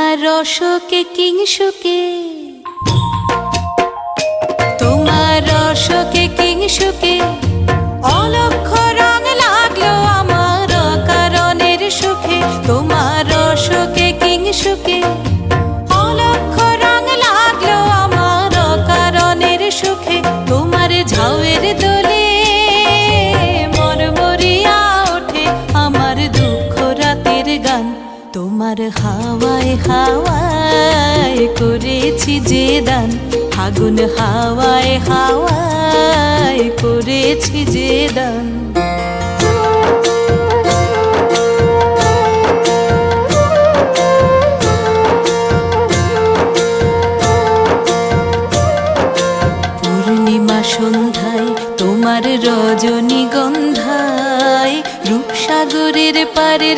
তোমার রসকে কিংসুকে, তোমার রসকে কিংসুকে অলক্ষ রং লাগলো আমার কারণের সুখে। তোমার রসকে কিংসুকে অলক্ষ রং লাগলো আমার কারণের সুখে। তোমার ঝাউয়ের দোলে মরমরিয়া ওঠে আমার দুঃখ রাতের গান। তোমার হাওয়ায় হাওয়ায় করেছি যে দান, ফাগুন হাওয়ায় হাওয়ায় করেছি যে দান।